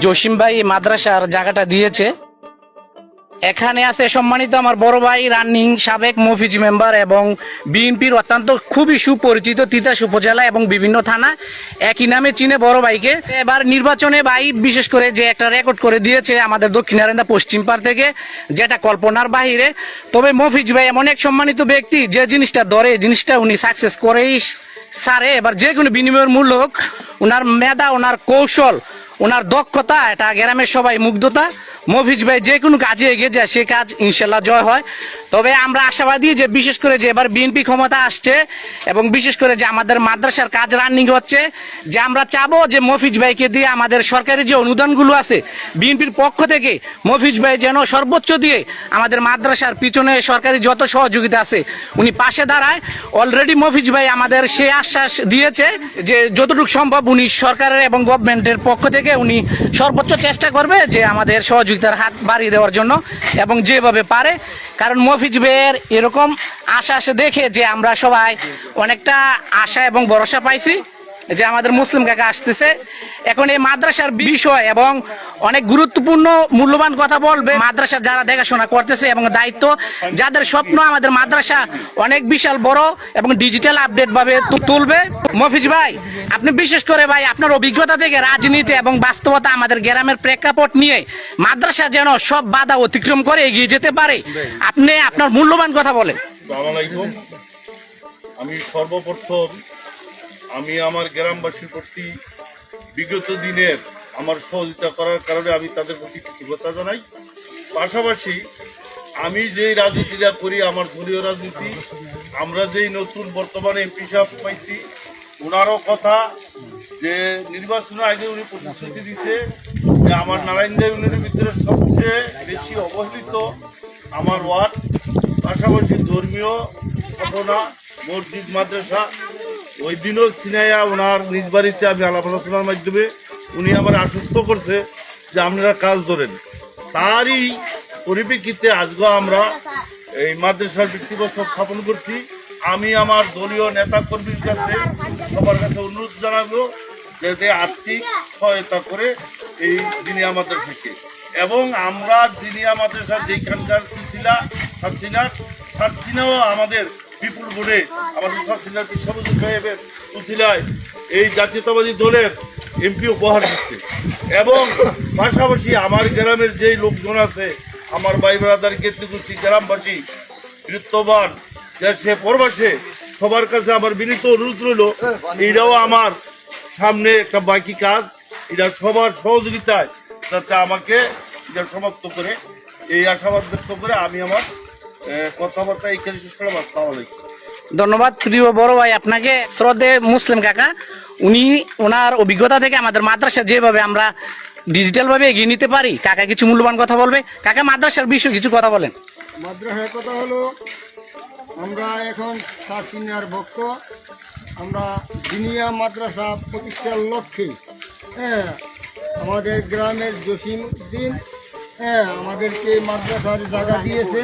জসিম ভাই মাদ্রাসার জায়গাটা দিয়েছে। এখানে আছে সম্মানিত আমার বড় ভাই রানিং সাবেক মফিজ মেম্বার এবং বিএনপির অত্যন্ত খুবই সুপরিচিত তিতাস উপজেলা এবং বিভিন্ন থানা একই নামে চিনে বড় ভাইকে। এবার নির্বাচনে ভাই বিশেষ করে যে একটা রেকর্ড করে দিয়েছে আমাদের দক্ষিণারেন্দা পশ্চিম পাড় থেকে, যেটা কল্পনার বাহিরে। তবে মফিজ ভাই এমন এক সম্মানিত ব্যক্তি, যে জিনিসটা ধরে জিনিসটা উনি সাকসেস করেই সারে। এবার যে কোনো বিনিময়ের মূল্য হোক, ওনার মেধা, ওনার কৌশল, ওনার দক্ষতা, এটা গ্রামের সবাই মুগ্ধতা। মফিজ ভাই যে কোনো কাজে এগিয়ে যায়, সে কাজ ইনশাল্লাহ জয় হয়। তবে আমরা আশাবাদী যে বিশেষ করে যে এবার বিএনপি ক্ষমতা আসছে এবং বিশেষ করে যে আমাদের মাদ্রাসার কাজ রানিং হচ্ছে, যে আমরা চাবো যে মফিজ ভাইকে দিয়ে আমাদের সরকারি যে অনুদানগুলো আছে বিএনপির পক্ষ থেকে মফিজ ভাই যেন সর্বোচ্চ দিয়ে আমাদের মাদ্রাসার পিছনে সরকারি যত সহযোগিতা আছে উনি পাশে দাঁড়ায়। অলরেডি মফিজ ভাই আমাদের সে আশ্বাস দিয়েছে যে যতটুকু সম্ভব উনি সরকারের এবং গভর্নমেন্টের পক্ষ থেকে উনি সর্বোচ্চ চেষ্টা করবে যে আমাদের সহযোগিতার হাত বাড়িয়ে দেওয়ার জন্য এবং যেভাবে পারে। কারণ মফিজ ভাইয়ের এরকম আশা দেখে যে আমরা সবাই অনেকটা আশা এবং ভরসা পাইছি যে আমাদের মুসলিম কাকা আসতেছে। এখন এই মাদ্রাসার বিষয় এবং অনেক গুরুত্বপূর্ণ মূল্যবান কথা বলবে মাদ্রাসা যারা দেখাশোনা করতেছে এবং দায়িত্ব যাদের স্বপ্ন আমাদের মাদ্রাসা অনেক বিশাল বড় এবং ডিজিটাল আপডেট ভাবে তুলবে। মফিজ ভাই, আপনি বিশেষ করে ভাই আপনার অভিজ্ঞতা থেকে রাজনীতি এবং বাস্তবতা আমাদের গ্রামের প্রেক্ষাপট নিয়ে মাদ্রাসা যেন সব বাধা অতিক্রম করে এগিয়ে যেতে পারে, আপনি আপনার মূল্যবান কথা বলেন। আমি সর্বপ্রথম আমার গ্রামবাসীর প্রতি বিগত দিনের আমার সহযোগিতা করার কারণে আমি তাদের প্রতি কৃতজ্ঞতা জানাই। পাশাপাশি আমি যেই রাজনীতিটা করি, আমার দলীয় রাজনীতি, আমরা যেই নতুন বর্তমানে এমপি সাহেব পাইছি, ওনারও কথা যে নির্বাচনের আগে উনি প্রতিশ্রুতি দিতে যে আমার নারায়ণগঞ্জ ইউনিয়নের ভিতরে সবচেয়ে বেশি অবহেলিত আমার ওয়ার্ড। পাশাপাশি ধর্মীয় ঘটনা, মসজিদ, মাদ্রাসা, ওই দিনও সিনাইয়া ওনার নিজ বাড়িতে আমি আলাপ আলোচনার মাধ্যমে উনি আমার আশ্বস্ত করছে যে আপনারা কাজ ধরেন। তারই পরিপ্রেক্ষিতে আজকে আমরা এই মাদ্রাসার ভিত্তিপ্রস্তর স্থাপন করছি। আমি আমার দলীয় নেতা কর্মীর কাছে সবার কাছে অনুরোধ জানাবো যাতে আর্থিক সহায়তা করে এই দিনিয়া মাদ্রাসাকে, এবং আমরা দিনিয়া মাদ্রাসার যেখানকার সার্সিনাও আমাদের বিপুল ভোটে আমাদের সার্সিনার সবুজ সাহেবের উসিলায় এই জাতীয়তাবাদী দলের এমপি উপহার দিচ্ছে। এবং পাশাপাশি আমার গ্রামের যেই লোকজন আছে, আমার ভাই ব্রাদার কেতুকুচি গ্রামবাসী, বৃত্তবান, দেশে প্রবাসে, সবার কাছে আমার বিনীত অনুরোধ রইল, এইটাও আমার সামনে একটা বাকি কাজ, এটা সবার সহযোগিতায় যাতে আমাকে এটা সমাপ্ত করে এই আশাবাদ ব্যক্ত করে আমি আমার কথাবার্তা এইখানে শেষ করলাম। আসসালামু আলাইকুম। ধন্যবাদ প্রিয় বড় ভাই আপনাকে। শ্রদ্ধে মুসলিম কাকা, উনি ওনার অভিজ্ঞতা থেকে আমাদের মাদ্রাসা যেভাবে আমরা ডিজিটাল ভাবে এগিয়ে নিতে পারি, কাকা কিছু মূল্যবান কথা বলবে। কাকা মাদ্রাসার বিষয়ে কিছু কথা বলেন। মাদ্রাসার কথা হলো, আমরা এখন সার্সিনার ভক্ত, আমরা দিনিয়া মাদ্রাসা প্রতিষ্ঠার লক্ষ্যে আমাদের গ্রামের জসিম উদ্দিন আমাদেরকে মাদ্রাসার জায়গা দিয়েছে।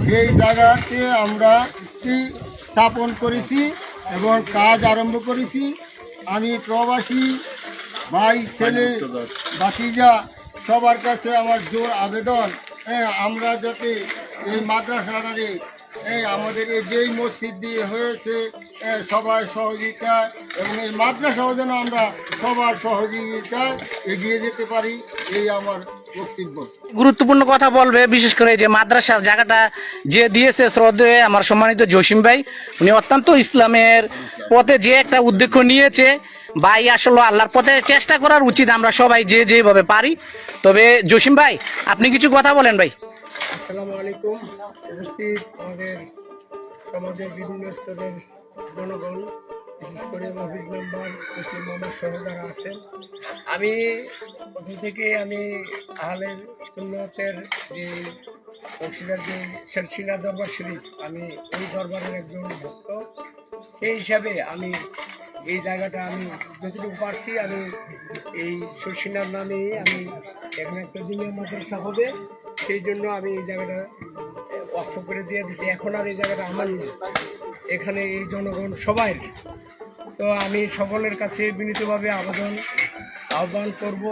সেই জায়গাতে আমরা স্থাপন করেছি এবং কাজ আরম্ভ করেছি। আমি প্রবাসী ভাই, ছেলে, বাতিজা সবার কাছে আমার জোর আবেদন, আমরা যাতে এই মাদ্রাসাটারে আমাদের যেই মসজিদ দিয়ে হয়েছে সবার সহযোগিতা এবং এই মাদ্রাসাও যেন আমরা সবার সহযোগিতায় এগিয়ে যেতে পারি, এই আমার বক্তব্য। গুরুত্বপূর্ণ কথা বলবে বিশেষ করে যে মাদ্রাসার জায়গাটা যে দিয়েছে শ্রদ্ধে আমার সম্মানিত জসিম ভাই, উনি অত্যন্ত ইসলামের পথে যে একটা উদ্যোগ নিয়েছে ভাই, আসলে আল্লাহর পথে চেষ্টা করার উচিত আমরা সবাই যে যেভাবে পারি। তবে জসিম ভাই আপনি কিছু কথা বলেন ভাই। আসসালামু আলাইকুম। উপস্থিত আমাদের সমাজের বিভিন্ন স্তরের জনগণ, বিশেষ করে মফিজ মেম্বার, মুসলিম মোহাম্মদ সহ যারা আছেন, আমি প্রথম থেকে আমি আহলে সুন্নতের যে বক্সিলার যে শেরশিলা দরবার শরীফ, আমি ওই দরবারের একজন ভক্ত। সেই হিসাবে আমি এই জায়গাটা আমি যতটুকু পারছি আমি এই শর্ষিনার নামে আমি এখানে একটা দিনের মাদ্রাসা হবে, সেই জন্য আমি এই জায়গাটা ওয়াকফ করে দিয়ে দিচ্ছি। এখন আর এই জায়গাটা আমার না, এখানে এই জনগণ সবাই। তো আমি সকলের কাছে বিনীতভাবে আহ্বান করব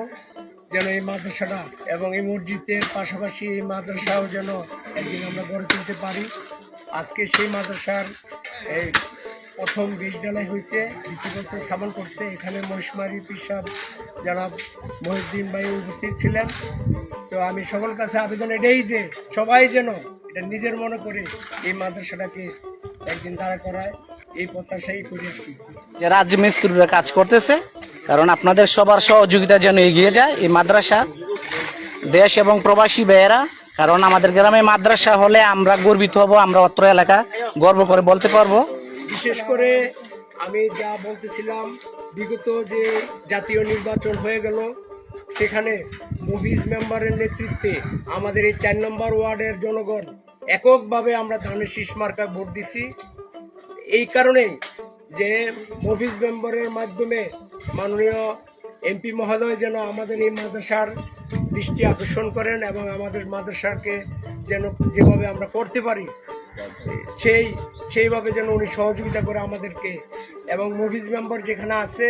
যেন এই মাদ্রাসাটা এবং এই মসজিদের পাশাপাশি এই মাদ্রাসাও যেন একদিন আমরা গড়ে তুলতে পারি। আজকে সেই মাদ্রাসার এই প্রথম বিদ্যালয় হয়েছে, দ্বিতীয় বছর স্থাপন করছে। এখানে মহিষমারি পিসাব জনাব মহিউদ্দিন ভাই উপস্থিত ছিলেন। তো আমি সকল কাছে আবেদন এটাই যে সবাই যেন এটা নিজের মনে করে এই মাদ্রাসাটাকে একদিন দাঁড়া করায়, এই প্রত্যাশাই করি। যে রাজ্য মিস্ত্রিরা কাজ করতেছে, কারণ আপনাদের সবার সহযোগিতা যেন এগিয়ে যায় এই মাদ্রাসা, দেশ এবং প্রবাসী ভাইয়েরা। কারণ আমাদের গ্রামে মাদ্রাসা হলে আমরা গর্বিত হব, আমরা অত্র এলাকা গর্ব করে বলতে পারবো। বিশেষ করে আমি যা বলতেছিলাম, বিগত যে জাতীয় নির্বাচন হয়ে গেল, সেখানে মফিজ মেম্বারের নেতৃত্বে আমাদের এই 4 নম্বর ওয়ার্ডের জনগণ এককভাবে আমরা ধানের শীষ মার্কায় ভোট দিছি। এই কারণেই যে মফিজ মেম্বারের মাধ্যমে মাননীয় এমপি মহোদয় যেন আমাদের এই মাদ্রাসার দৃষ্টি আকর্ষণ করেন এবং আমাদের মাদ্রাসাকে যেন যেভাবে আমরা করতে পারি সেইভাবে যেন উনি সহযোগিতা করে আমাদেরকে। এবং মফিজ মেম্বার যেখানে আছে,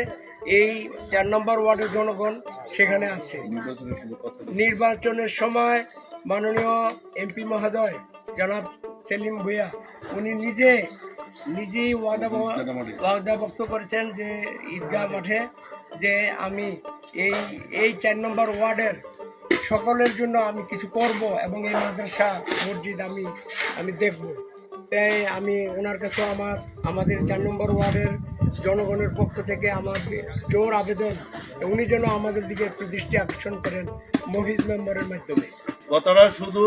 এই 4 নম্বর ওয়ার্ডের জনগণ সেখানে আছে। নির্বাচনের সময় মাননীয় এমপি মহোদয় জনাব সেলিম ভুঁইয়া উনি নিজেই ওয়াদা ব্যক্ত করেছেন যে ঈদগাহ মাঠে যে আমি এই 4 নম্বর ওয়ার্ডের সকলের জন্য আমি কিছু করব এবং এই মাদ্রাসা মসজিদ আমি দেখব। তাই আমি ওনার কাছে আমাদের 4 নম্বর ওয়ার্ডের জনগণের পক্ষ থেকে আমার জোর আবেদন, উনি যেন আমাদের দিকে একটু দৃষ্টি আকর্ষণ করেন মফিজ মেম্বারের মাধ্যমে। কথাটা শুধু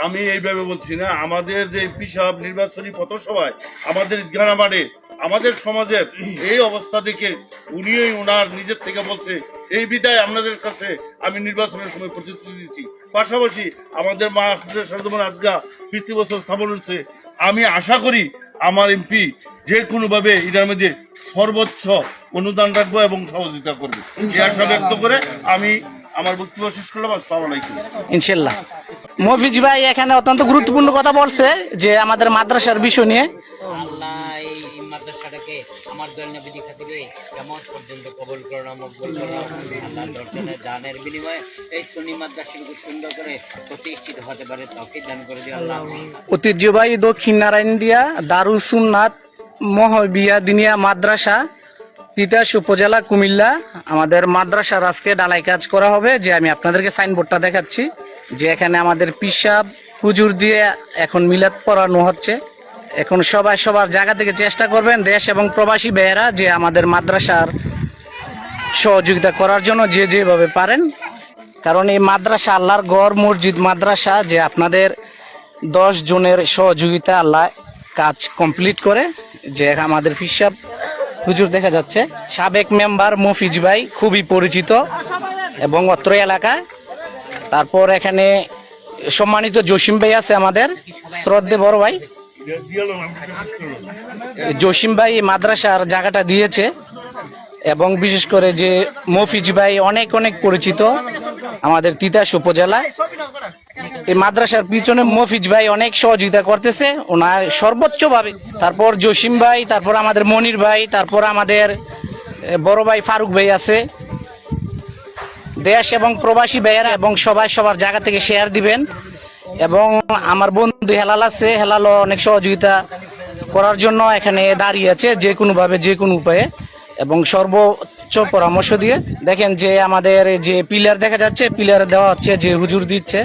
আমি এইভাবে বলছি না, আমাদের যে পিসাব নির্বাচনী পথসভায় আমাদের গ্রামারে আমাদের সমাজের এই অবস্থা দেখে উনিই ওনার নিজের থেকে বলছে, এই বিদায় আপনাদের কাছে আমি নির্বাচনের সময় প্রতিশ্রুতি দিচ্ছি। পাশাপাশি আমাদের মাদ্রাসার যেমন আজকা 50 বছর স্থাপন হচ্ছে, আমি আশা করি আমার এমপি যে কোনোভাবে এটার মধ্যে সর্বোচ্চ অনুদান রাখবো এবং সহযোগিতা করবে, এই আশা ব্যক্ত করে আমি আমার বক্তব্য শেষ করলাম। আসসালামু আলাইকুম। ইনশাল্লাহ। মফিজ ভাই এখানে অত্যন্ত গুরুত্বপূর্ণ কথা বলছে যে আমাদের মাদ্রাসার বিষয় নিয়ে। আল্লাহ এই মাদ্রাসাটাকে আমার দল নবীর খাতিরে কেমন পর্যন্ত কবুল করুন, মকবুল করুন। আল্লাহর দর্শনের দানের বিনিময়ে এই সুন্নি মাদ্রাসাকে সুন্দর করে প্রতিষ্ঠিত হতে পারে তৌফিক দান করে দিও আল্লাহ। ঐতিহ্যবাহী দক্ষিণ নারায়ণ দিয়া দারুস সুন্নাত মহবিয়া দিনিয়া মাদ্রাসা, তিতাস উপজেলা, কুমিল্লা। আমাদের মাদ্রাসার আজকে ডালাই কাজ করা হবে। যে আমি আপনাদেরকে সাইনবোর্ডটা দেখাচ্ছি, যে এখানে আমাদের পিসাব হুজুর দিয়ে এখন মিলাদ পড়ানো হচ্ছে। এখন সবাই সবার জায়গা থেকে চেষ্টা করবেন, দেশ এবং প্রবাসী ভাইয়েরা, যে আমাদের মাদ্রাসার সহযোগিতা করার জন্য যে যেভাবে পারেন। কারণ এই মাদ্রাসা আল্লাহর গড় মসজিদ মাদ্রাসা, যে আপনাদের 10 জনের সহযোগিতা আল্লাহ কাজ কমপ্লিট করে। যে আমাদের পিসাব হুজুর দেখা যাচ্ছে, সাবেক মেম্বার মফিজ ভাই খুবই পরিচিত এবং অত্র এলাকায়। তারপর এখানে সম্মানিত জসিম ভাই আছে, আমাদের শ্রদ্ধে বড় ভাই জসিম ভাই মাদ্রাসার জায়গাটা দিয়েছে। এবং বিশেষ করে যে মফিজ ভাই অনেক অনেক পরিচিত আমাদের তিতাস উপজেলা। এই মাদ্রাসার পিছনে মফিজ ভাই অনেক সহযোগিতা করতেছে ওনার সর্বোচ্চভাবে। তারপর জসিম ভাই, তারপর আমাদের মনির ভাই, তারপর আমাদের বড় ভাই ফারুক ভাই আছে। দেশ এবং প্রবাসী ভাইয়েরা এবং সবাই সবার জায়গা থেকে শেয়ার দিবেন। এবং আমার বন্ধু হেলাল আছে, হেলালও অনেক সহযোগিতা করার জন্য এখানে দাঁড়িয়ে আছে, যে কোনোভাবে যে কোনো উপায়ে এবং সর্বোচ্চ পরামর্শ দিয়ে। দেখেন যে আমাদের যে পিলার দেখা যাচ্ছে, পিলার দেওয়া হচ্ছে, যে হুজুর দিচ্ছে।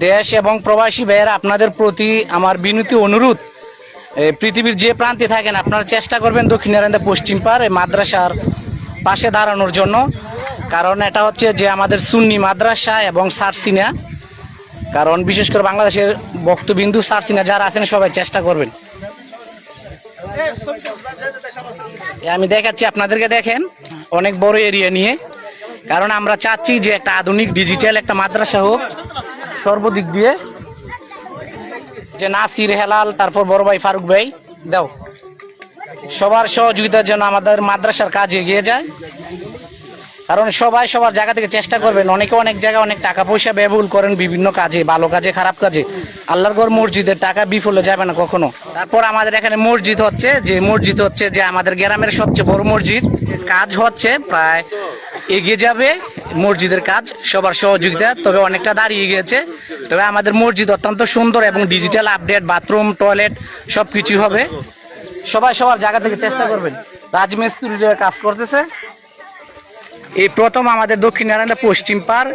দেশ এবং প্রবাসী ভাইয়েরা, আপনাদের প্রতি আমার বিনীত অনুরোধ, পৃথিবীর যে প্রান্তে থাকেন আপনারা চেষ্টা করবেন দক্ষিণ নারায়ণ পশ্চিম পাড় এই মাদ্রাসার পাশে দাঁড়ানোর জন্য। কারণ এটা হচ্ছে যে আমাদের সুন্নি মাদ্রাসা এবং সারসিনা, কারণ বিশেষ করে বাংলাদেশের বক্তবিন্দু সারসিনা যারা আছেন সবাই চেষ্টা করবেন। আমি দেখাচ্ছি আপনাদেরকে, দেখেন অনেক বড় এরিয়া নিয়ে। কারণ আমরা চাচ্ছি যে একটা আধুনিক ডিজিটাল একটা মাদ্রাসা হোক সর্বদিক দিয়ে। যে নাসির, হেলাল, তারপর বড় ভাই ফারুক ভাই দাও, সবার সহযোগিতার জন্য আমাদের মাদ্রাসার কাজ এগিয়ে যায়। কারণ সবাই সবার জায়গা থেকে চেষ্টা করবেন। অনেকে অনেক জায়গায় অনেক টাকা পয়সা ব্যয়বহুল করেন বিভিন্ন কাজে, ভালো কাজে, খারাপ কাজে। আল্লাহর ঘর মসজিদের টাকা বিফলে যাবে না কখনো। তারপর আমাদের এখানে মসজিদ হচ্ছে, যে আমাদের গ্রামের সবচেয়ে বড় মসজিদ। কাজ হচ্ছে প্রায় এগিয়ে যাবে মসজিদের কাজ সবার সহযোগিতা। তবে অনেকটা দাঁড়িয়ে গিয়েছে, তবে আমাদের মসজিদ অত্যন্ত সুন্দর এবং ডিজিটাল আপডেট, বাথরুম, টয়লেট সব কিছু হবে। সবাই সবার জায়গা থেকে চেষ্টা করবেন। রাজমিস্ত্রিরা কাজ করতেছে। এই প্রথম আমাদের দক্ষিণ নারায়ণা পশ্চিম পাড়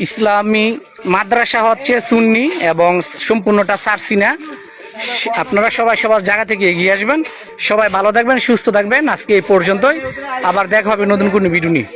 ইসলামী মাদ্রাসা হচ্ছে সুন্নি এবং সম্পূর্ণটা সারসিনা। আপনারা সবাই সবার জায়গা থেকে এগিয়ে আসবেন। সবাই ভালো থাকবেন, সুস্থ থাকবেন। আজকে এই পর্যন্তই, আবার দেখা হবে নতুন কোনো ভিডিও নিয়ে।